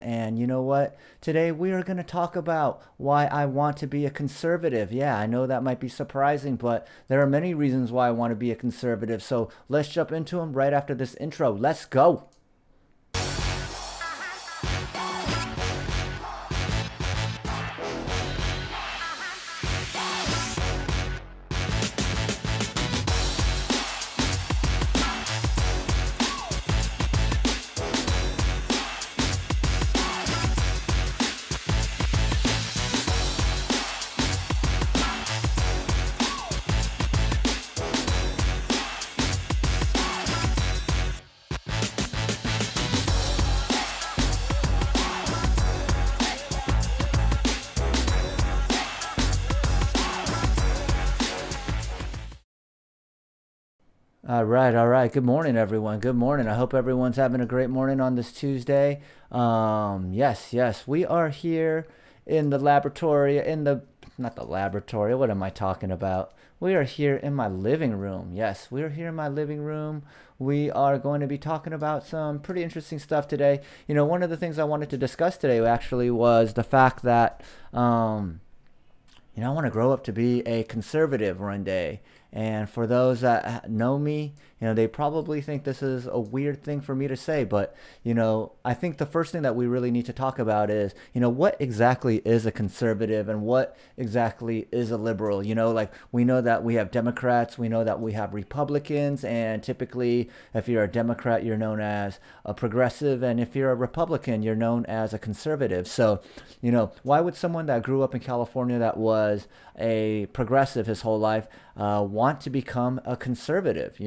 And you know what? Today we are going to talk about why I want to be a conservative. Yeah, I know that might be surprising, but there are many reasons why I want to be a conservative. So let's jump into them right after this intro. Let's go. All right, all right. Good morning, everyone. Good morning. I hope everyone's having a great morning on this Tuesday. Yes, we are here in the laboratory, not the laboratory. What am I talking about? We are here in my living room. Yes, we are here in my living room. We are going to be talking about some pretty interesting stuff today. One of the things I wanted to discuss today actually was the fact that, I want to grow up to be a conservative one day. And for those that know me, they probably think this is a weird thing for me to say, but, I think the first thing that we really need to talk about is, what exactly is a conservative and what exactly is a liberal? Like we know that we have Democrats, we know that we have Republicans, and typically if you're a Democrat, you're known as a progressive, and if you're a Republican, you're known as a conservative. So, why would someone that grew up in California that was a progressive his whole life want to become a conservative?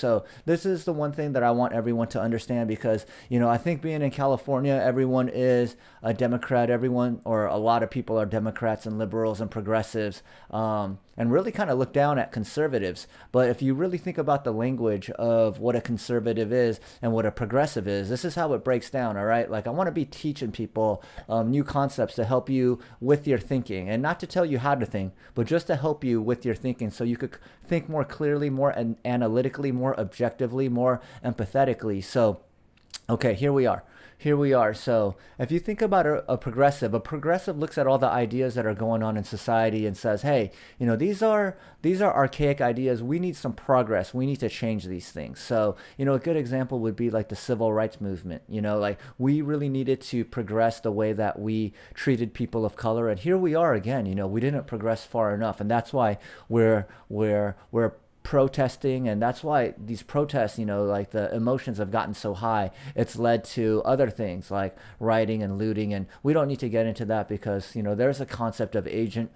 So this is the one thing that I want everyone to understand because, I think being in California, everyone is a Democrat, everyone or a lot of people are Democrats and liberals and progressives. And really kind of look down at conservatives. But if you really think about the language of what a conservative is and what a progressive is, this is how it breaks down, all right? Like, I want to be teaching people new concepts to help you with your thinking, and not to tell you how to think, but just to help you with your thinking so you could think more clearly, more analytically, more objectively, more empathetically. So, okay, here we are. So if you think about a progressive looks at all the ideas that are going on in society and says, hey, these are archaic ideas. We need some progress. We need to change these things. So, a good example would be like the civil rights movement. Like we really needed to progress the way that we treated people of color. And here we are again. We didn't progress far enough. And that's why we're protesting, and that's why these protests, like the emotions have gotten so high. It's led to other things like rioting and looting, and we don't need to get into that because there's a concept of agent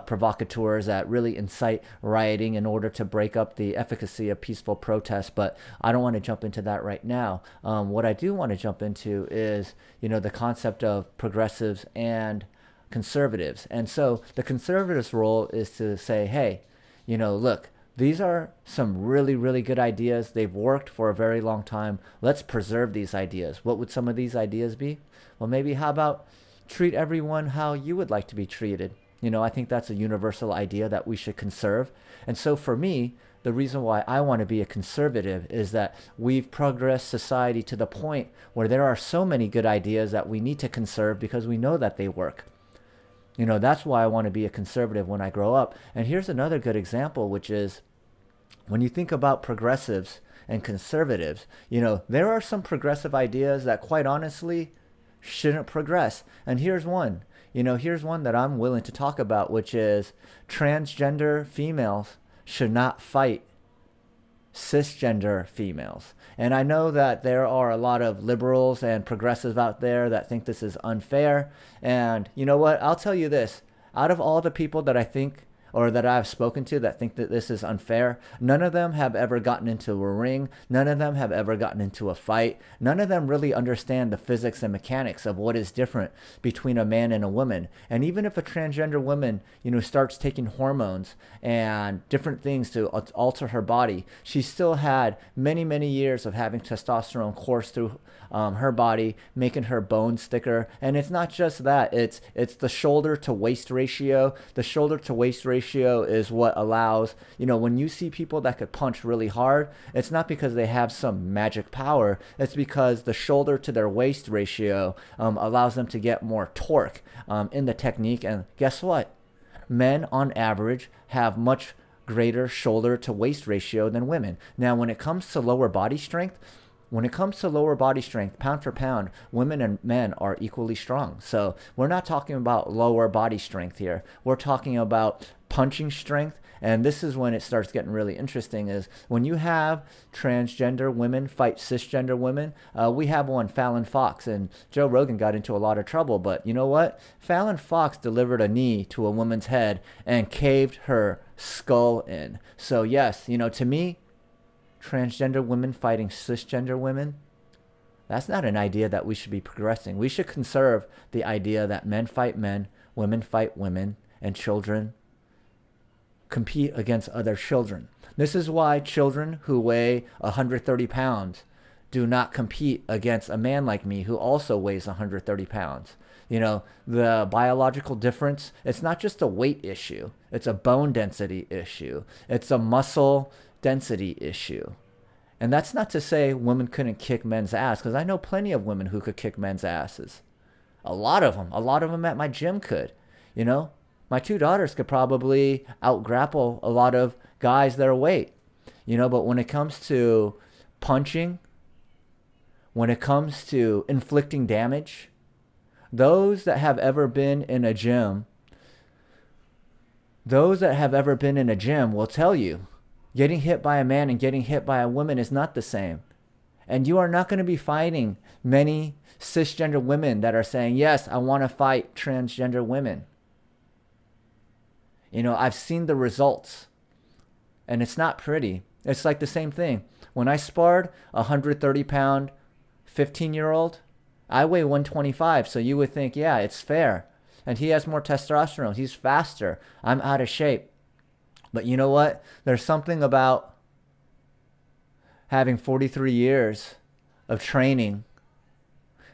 provocateurs that really incite rioting in order to break up the efficacy of peaceful protest. But I don't want to jump into that right now. What I do want to jump into is the concept of progressives and conservatives. And so the conservatives' role is to say, hey, look, these are some really, really good ideas. They've worked for a very long time. Let's preserve these ideas. What would some of these ideas be? Well, maybe how about treat everyone how you would like to be treated? I think that's a universal idea that we should conserve. And so for me, the reason why I want to be a conservative is that we've progressed society to the point where there are so many good ideas that we need to conserve because we know that they work. That's why I want to be a conservative when I grow up. And here's another good example, which is when you think about progressives and conservatives, there are some progressive ideas that quite honestly shouldn't progress. And here's one. Here's one that I'm willing to talk about, which is transgender females should not fight cisgender females. And I know that there are a lot of liberals and progressives out there that think this is unfair. And you know what? I'll tell you this. Out of all the people that I think or that I've spoken to that think that this is unfair, none of them have ever gotten into a ring. None of them have ever gotten into a fight. None of them really understand the physics and mechanics of what is different between a man and a woman. And even if a transgender woman, starts taking hormones and different things to alter her body, she still had many, many years of having testosterone course through her body, making her bones thicker. And it's not just that; it's the shoulder to waist ratio. The shoulder to waist ratio ratio is what allows, when you see people that could punch really hard, it's not because they have some magic power. It's because the shoulder to their waist ratio allows them to get more torque in the technique. And guess what? Men on average have much greater shoulder to waist ratio than women. Now, when it comes to lower body strength, pound for pound, women and men are equally strong. So we're not talking about lower body strength here. We're talking about punching strength. And this is when it starts getting really interesting, is when you have transgender women fight cisgender women. We have one, Fallon Fox, and Joe Rogan got into a lot of trouble. But you know what? Fallon Fox delivered a knee to a woman's head and caved her skull in. So yes, to me, transgender women fighting cisgender women, that's not an idea that we should be progressing. We should conserve the idea that men fight men, women fight women, and children compete against other children. This is why children who weigh 130 pounds do not compete against a man like me who also weighs 130 pounds. The biological difference, it's not just a weight issue. It's a bone density issue. It's a muscle density issue. And that's not to say women couldn't kick men's ass, because I know plenty of women who could kick men's asses. A lot of them at my gym could. My 2 daughters could probably out-grapple a lot of guys their weight. But when it comes to punching, when it comes to inflicting damage, those that have ever been in a gym will tell you, getting hit by a man and getting hit by a woman is not the same. And you are not going to be fighting many cisgender women that are saying, yes, I want to fight transgender women. I've seen the results, and it's not pretty. It's like the same thing. When I sparred a 130-pound 15-year-old, I weigh 125, so you would think, yeah, it's fair. And he has more testosterone. He's faster. I'm out of shape. But you know what? There's something about having 43 years of training,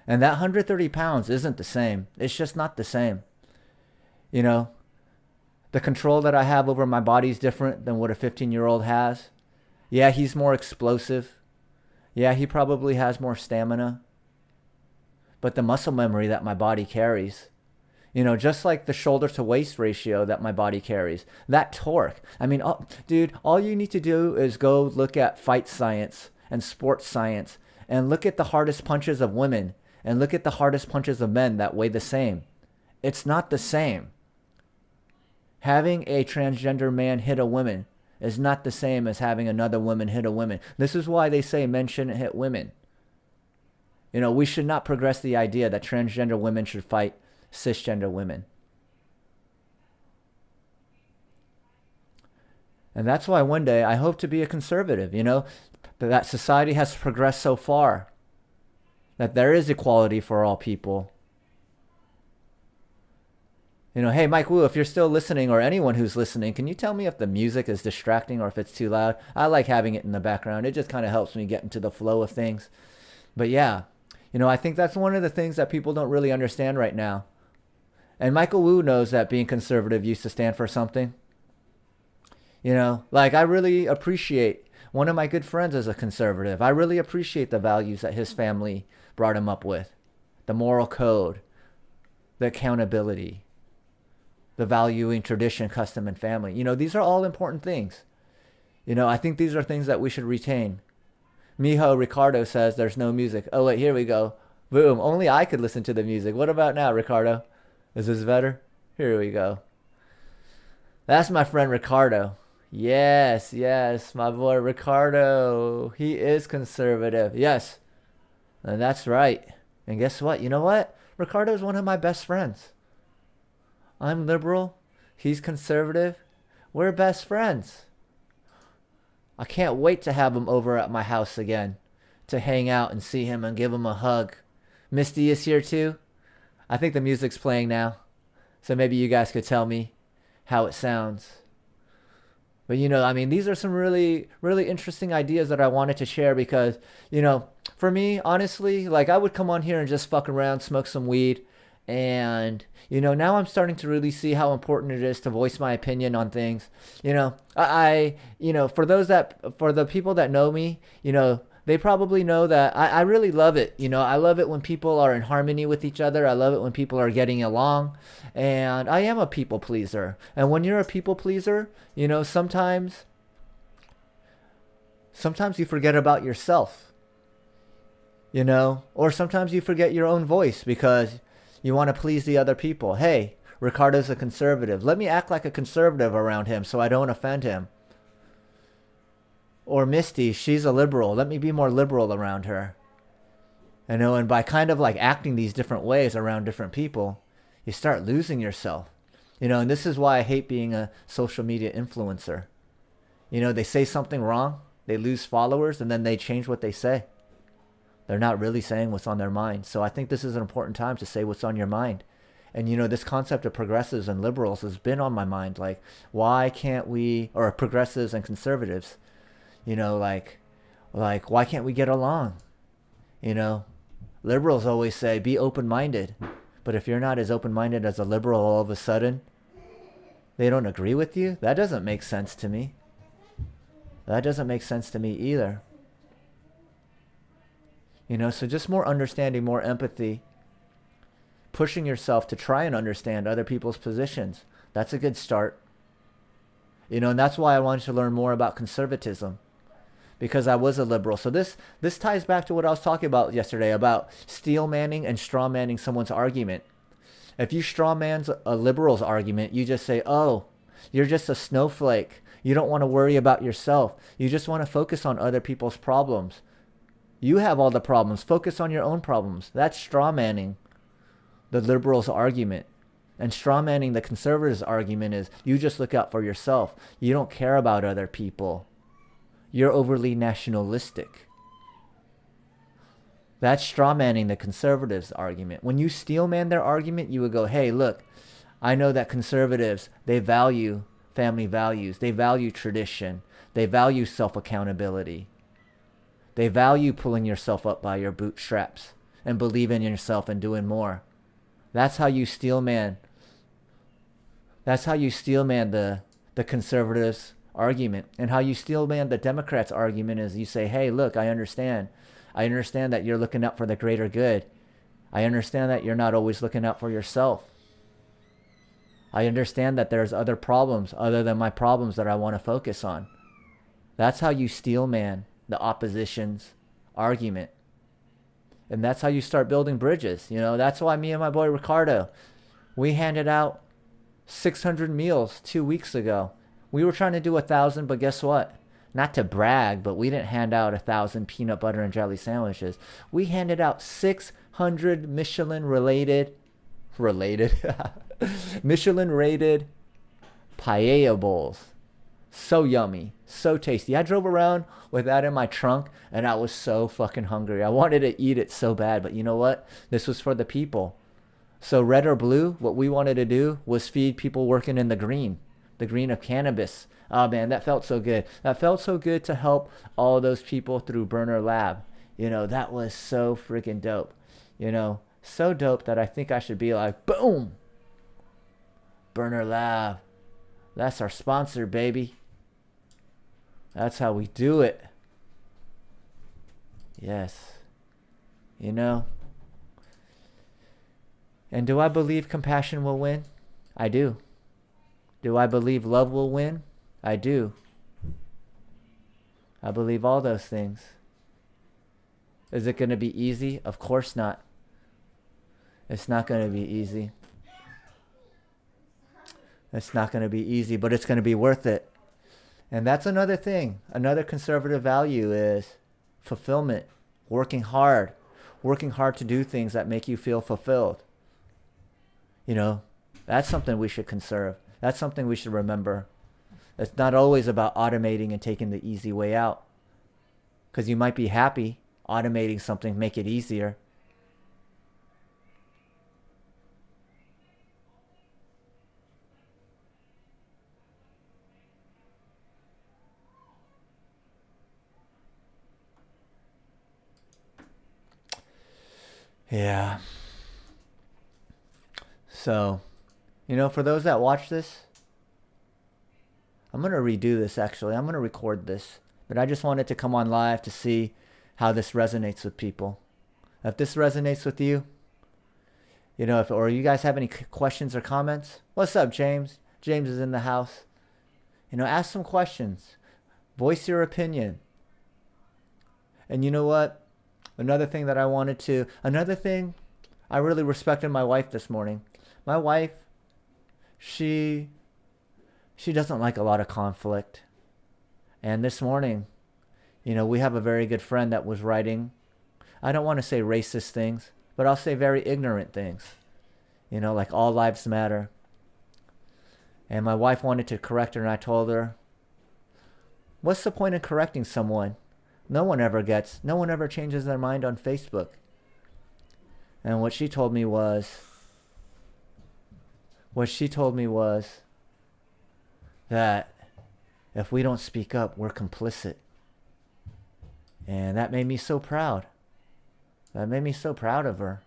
and that 130 pounds isn't the same. It's just not the same. The control that I have over my body is different than what a 15-year-old has. Yeah, he's more explosive. Yeah, he probably has more stamina. But the muscle memory that my body carries, just like the shoulder to waist ratio that my body carries, that torque. Dude, all you need to do is go look at fight science and sports science and look at the hardest punches of women and look at the hardest punches of men that weigh the same. It's not the same. Having a transgender man hit a woman is not the same as having another woman hit a woman. This is why they say men shouldn't hit women. We should not progress the idea that transgender women should fight cisgender women. And that's why one day I hope to be a conservative, that society has progressed so far that there is equality for all people. Hey, Mike Wu, if you're still listening, or anyone who's listening, can you tell me if the music is distracting or if it's too loud? I like having it in the background. It just kind of helps me get into the flow of things. But yeah, I think that's one of the things that people don't really understand right now. And Michael Wu knows that being conservative used to stand for something. I really appreciate, one of my good friends is a conservative. I really appreciate the values that his family brought him up with. The moral code, the accountability, the valuing tradition, custom, and family. These are all important things. I think these are things that we should retain. Miho Ricardo says there's no music. Oh, wait, here we go. Boom. Only I could listen to the music. What about now, Ricardo? Is this better? Here we go. That's my friend Ricardo. Yes, my boy Ricardo. He is conservative. Yes. And that's right. And guess what? You know what? Ricardo's one of my best friends. I'm liberal. He's conservative. We're best friends. I can't wait to have him over at my house again to hang out and see him and give him a hug. Misty is here too. I think the music's playing now. So maybe you guys could tell me how it sounds. But these are some really, really interesting ideas that I wanted to share because, for me, honestly, I would come on here and just fuck around, smoke some weed, And, now I'm starting to really see how important it is to voice my opinion on things. For the people that know me, they probably know that I really love it. I love it when people are in harmony with each other. I love it when people are getting along. And I am a people pleaser. And when you're a people pleaser, sometimes you forget about yourself, or sometimes you forget your own voice because you want to please the other people. Hey, Ricardo's a conservative. Let me act like a conservative around him so I don't offend him. Or Misty, she's a liberal. Let me be more liberal around her. And by kind of like acting these different ways around different people, you start losing yourself. And this is why I hate being a social media influencer. They say something wrong, they lose followers, and then they change what they say. They're not really saying what's on their mind. So I think this is an important time to say what's on your mind. And, this concept of progressives and liberals has been on my mind. Like, why can't we, or progressives and conservatives, like, why can't we get along? Liberals always say, be open-minded. But if you're not as open-minded as a liberal all of a sudden, they don't agree with you? That doesn't make sense to me. That doesn't make sense to me either. So just more understanding, more empathy, pushing yourself to try and understand other people's positions. That's a good start. And that's why I wanted to learn more about conservatism, because I was a liberal. So this ties back to what I was talking about yesterday about steel manning and straw manning someone's argument. If you straw man a liberal's argument, you just say, oh, you're just a snowflake. You don't want to worry about yourself. You just want to focus on other people's problems. You have all the problems. Focus on your own problems. That's straw manning the liberals' argument. And straw manning the conservatives' argument is you just look out for yourself. You don't care about other people. You're overly nationalistic. That's straw manning the conservatives' argument. When you steel man their argument, you would go, hey, look, I know that conservatives, they value family values. They value tradition. They value self-accountability. They value pulling yourself up by your bootstraps and believing in yourself and doing more. That's how you steel man. That's how you steel man the conservatives' argument. And how you steel man the Democrats' argument is you say, hey, look, I understand. I understand that you're looking out for the greater good. I understand that you're not always looking out for yourself. I understand that there's other problems other than my problems that I want to focus on. That's how you steel man the opposition's argument. And that's how you start building bridges. That's why me and my boy Ricardo, we handed out 600 meals 2 weeks ago. We were trying to do 1,000, but guess what? Not to brag, but we didn't hand out 1,000 peanut butter and jelly sandwiches. We handed out 600 Michelin-rated paella bowls. So yummy, so tasty. I drove around with that in my trunk, and I was so fucking hungry. I wanted to eat it so bad, but you know what? This was for the people. So red or blue, what we wanted to do was feed people working in the green of cannabis. Oh man, that felt so good. That felt so good to help all those people through Burner Lab. That was so freaking dope. So dope that I think I should be like, boom, Burner Lab. That's our sponsor, baby. That's how we do it. Yes. And do I believe compassion will win? I do. Do I believe love will win? I do. I believe all those things. Is it going to be easy? Of course not. It's not going to be easy. It's not going to be easy, but it's going to be worth it. And that's another thing. Another conservative value is fulfillment. Working hard to do things that make you feel fulfilled. That's something we should conserve. That's something we should remember. It's not always about automating and taking the easy way out. Because you might be happy automating something, make it easier. Yeah. So, for those that watch this, I'm going to redo this actually. I'm going to record this. But I just wanted to come on live to see how this resonates with people. If this resonates with you, or you guys have any questions or comments, what's up, James? James is in the house. Ask some questions. Voice your opinion. And you know what? Another thing I really respected my wife this morning. My wife, she doesn't like a lot of conflict. And this morning, we have a very good friend that was writing, I don't want to say racist things, but I'll say very ignorant things. Like all lives matter. And my wife wanted to correct her, and I told her, what's the point in correcting someone? No one ever changes their mind on Facebook. And what she told me was that if we don't speak up, we're complicit. And that made me so proud. That made me so proud of her.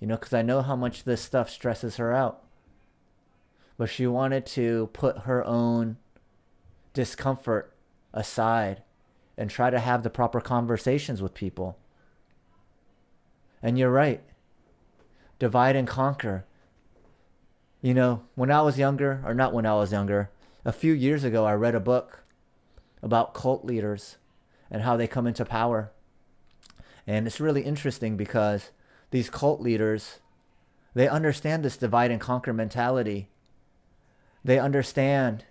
Because I know how much this stuff stresses her out. But she wanted to put her own discomfort aside and try to have the proper conversations with people. And you're right. Divide and conquer. When I was younger, or not when I was younger, a few years ago, I read a book about cult leaders and how they come into power. And it's really interesting because these cult leaders, they understand this divide and conquer mentality. They understand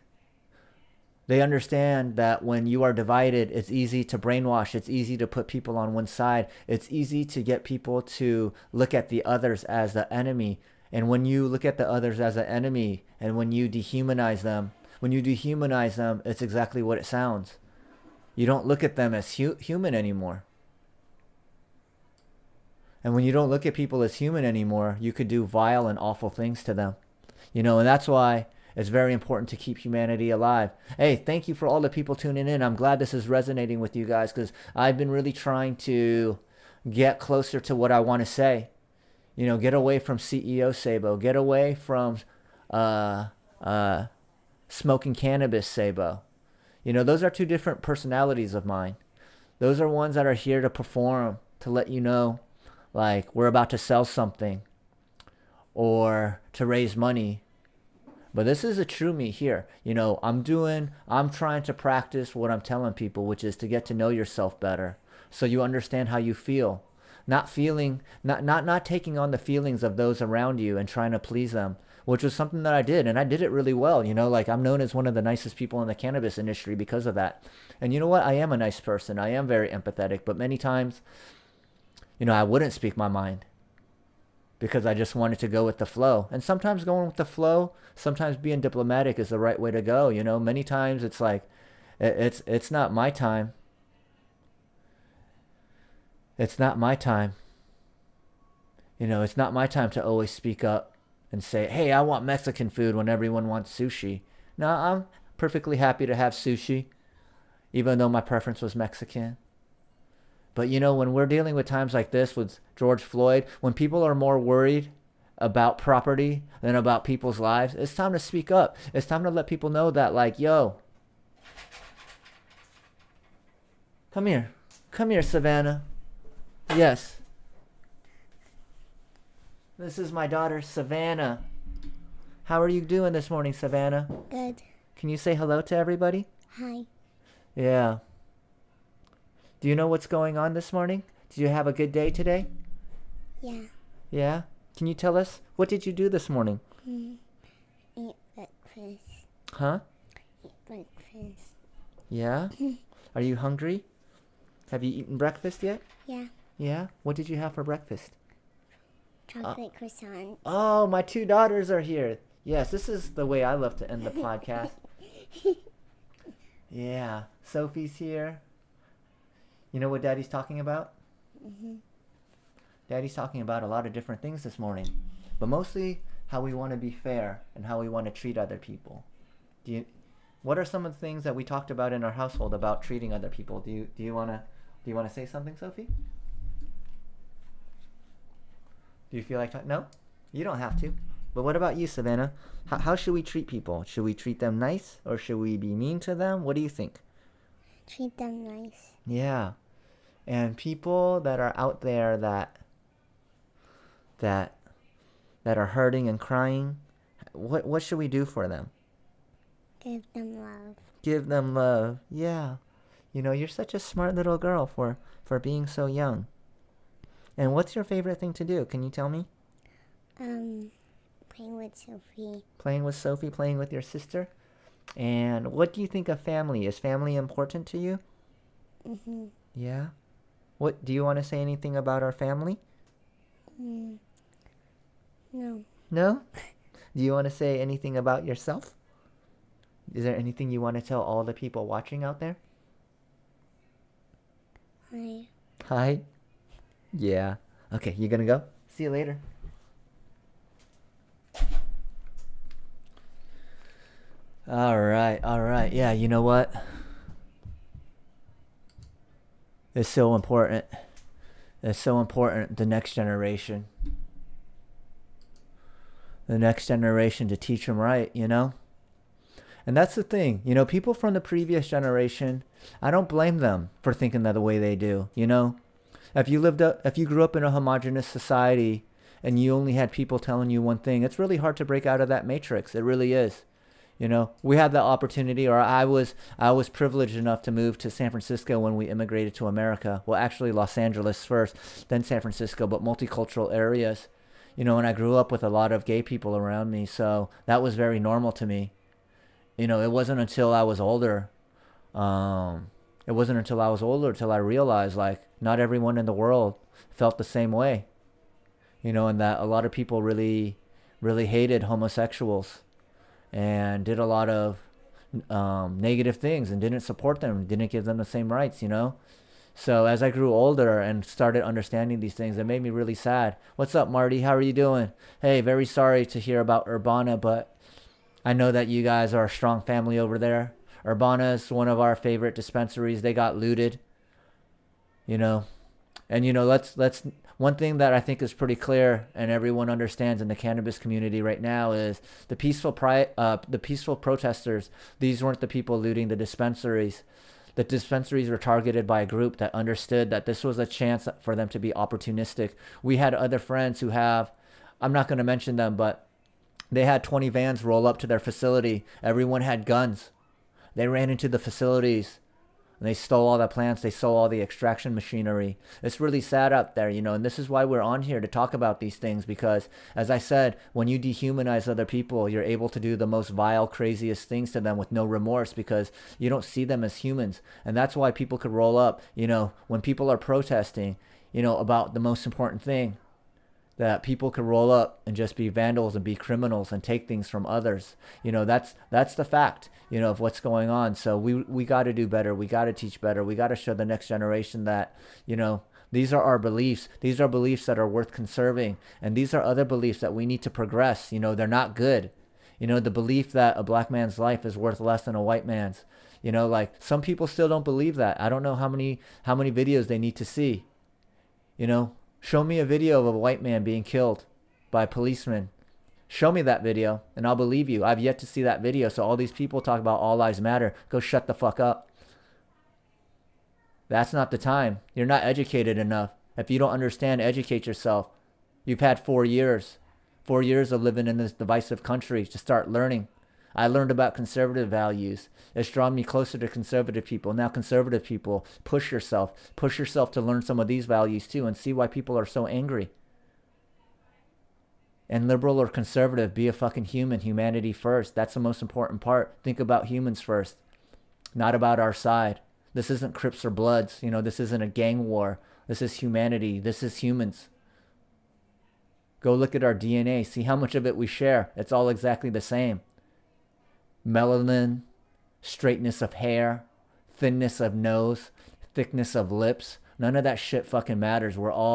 that when you are divided, it's easy to brainwash. It's easy to put people on one side. It's easy to get people to look at the others as the enemy. And when you look at the others as an enemy, and when you dehumanize them, it's exactly what it sounds. You don't look at them as human anymore. And when you don't look at people as human anymore, you could do vile and awful things to them. And that's why it's very important to keep humanity alive. Hey, thank you for all the people tuning in. I'm glad this is resonating with you guys, because I've been really trying to get closer to what I want to say. Get away from CEO Sabo. Get away from smoking cannabis Sabo. Those are two different personalities of mine. Those are ones that are here to perform, to let you know, like, we're about to sell something or to raise money. But this is a true me here. I'm trying to practice what I'm telling people, which is to get to know yourself better, so you understand how you feel. Not taking on the feelings of those around you and trying to please them, which was something that I did, and I did it really well. Like, I'm known as one of the nicest people in the cannabis industry because of that. And you know what? I am a nice person. I am very empathetic, but many times, I wouldn't speak my mind because I just wanted to go with the flow. And sometimes going with the flow, sometimes being diplomatic is the right way to go. Many times it's like, it's not my time. It's not my time. It's not my time to always speak up and say, hey, I want Mexican food when everyone wants sushi. No, I'm perfectly happy to have sushi, even though my preference was Mexican. But when we're dealing with times like this with George Floyd, when people are more worried about property than about people's lives, it's time to speak up. It's time to let people know that, like, yo, come here, Savannah. Yes. This is my daughter, Savannah. How are you doing this morning, Savannah? Good. Can you say hello to everybody? Hi. Yeah. Do you know what's going on this morning? Did you have a good day today? Yeah. Yeah? Can you tell us, what did you do this morning? Eat breakfast. Huh? Eat breakfast. Yeah? Are you hungry? Have you eaten breakfast yet? Yeah. Yeah? What did you have for breakfast? Chocolate croissant. Oh, my two daughters are here. Yes, this is the way I love to end the podcast. Yeah. Sophie's here. You know what Daddy's talking about? Mm-hmm. Daddy's talking about a lot of different things this morning, but mostly how we want to be fair and how we want to treat other people. What are some of the things that we talked about in our household about treating other people? Do you want to say something, Sophie? Do you feel like talking? No? You don't have to. But what about you, Savannah? How should we treat people? Should we treat them nice or should we be mean to them? What do you think? Treat them nice. Yeah. And people that are out there that that are hurting and crying, what should we do for them? Give them love. Give them love. Yeah. You know, you're such a smart little girl for being so young. And what's your favorite thing to do? Can you tell me? Playing with Sophie. Playing with Sophie, playing with your sister? And what do you think of family? Is family important to you? Mhm. Yeah. What do you want to say anything about our family? No. No? Do you want to say anything about yourself? Is there anything you want to tell all the people watching out there? Hi. Hi. Yeah. Okay, you gonna go? See you later. All right, all right. Yeah, you know what? It's so important. It's so important, the next generation. The next generation to teach them right, you know? And that's the thing, you know, people from the previous generation, I don't blame them for thinking that the way they do, you know? If you grew up in a homogenous society and you only had people telling you one thing, it's really hard to break out of that matrix. It really is. You know, we had the opportunity, or I was privileged enough to move to San Francisco when we immigrated to America. Well, actually Los Angeles first, then San Francisco, but multicultural areas. You know, and I grew up with a lot of gay people around me, so that was very normal to me. You know, it wasn't until I was older, till I realized, like, not everyone in the world felt the same way. You know, and that a lot of people really, really hated homosexuals and did a lot of negative things and didn't support them, didn't give them the same rights, you know? So as I grew older and started understanding these things, it made me really sad. What's up, Marty? How are you doing? Hey, very sorry to hear about Urbana, but I know that you guys are a strong family over there. Urbana is one of our favorite dispensaries. They got looted, you know. And, you know, let's one thing that I think is pretty clear and everyone understands in the cannabis community right now is the peaceful protesters. These weren't the people looting the dispensaries. The dispensaries were targeted by a group that understood that this was a chance for them to be opportunistic. We had other friends who have, I'm not going to mention them, but they had 20 vans roll up to their facility. Everyone had guns. They ran into the facilities and they stole all the plants. They stole all the extraction machinery. It's really sad out there, you know, and this is why we're on here to talk about these things because, as I said, when you dehumanize other people, you're able to do the most vile, craziest things to them with no remorse because you don't see them as humans. And that's why people could roll up, you know, when people are protesting, you know, about the most important thing, that people could roll up and just be vandals and be criminals and take things from others. You know, that's the fact, you know, of what's going on. So we got to do better. We got to teach better. We got to show the next generation that, you know, these are our beliefs. These are beliefs that are worth conserving. And these are other beliefs that we need to progress. You know, they're not good. You know, the belief that a black man's life is worth less than a white man's. You know, like some people still don't believe that. I don't know how many videos they need to see. You know, show me a video of a white man being killed by a policeman. Show me that video and I'll believe you. I've yet to see that video. So all these people talk about all lives matter. Go shut the fuck up. That's not the time. You're not educated enough. If you don't understand, educate yourself. You've had 4 years. 4 years of living in this divisive country to start learning. I learned about conservative values. It's drawn me closer to conservative people. Now conservative people, push yourself. Push yourself to learn some of these values too and see why people are so angry. And liberal or conservative, be a fucking human. Humanity first. That's the most important part. Think about humans first, not about our side. This isn't Crips or Bloods. You know, this isn't a gang war. This is humanity. This is humans. Go look at our DNA. See how much of it we share. It's all exactly the same. Melanin, straightness of hair, thinness of nose, thickness of lips. None of that shit fucking matters. We're all